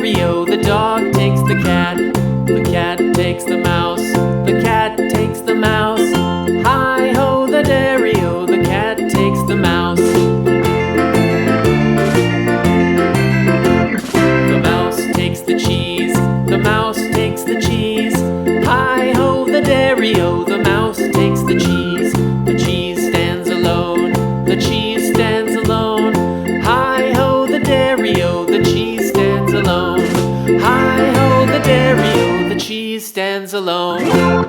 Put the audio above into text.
dairy-o, the dog takes the cat. The cat takes the mouse. The cat takes the mouse. Hi-ho, the dairy-o, the cat takes the mouse. The mouse takes the cheese. The mouse takes the cheese. Hi-ho, the dairy-o, the mouse takes the cheese. The cheese stands alone. The cheese stands alone. Hi-ho, the dairy-o, the cheese stands alone. Hi-ho, the dairy-o, the cheese stands alone.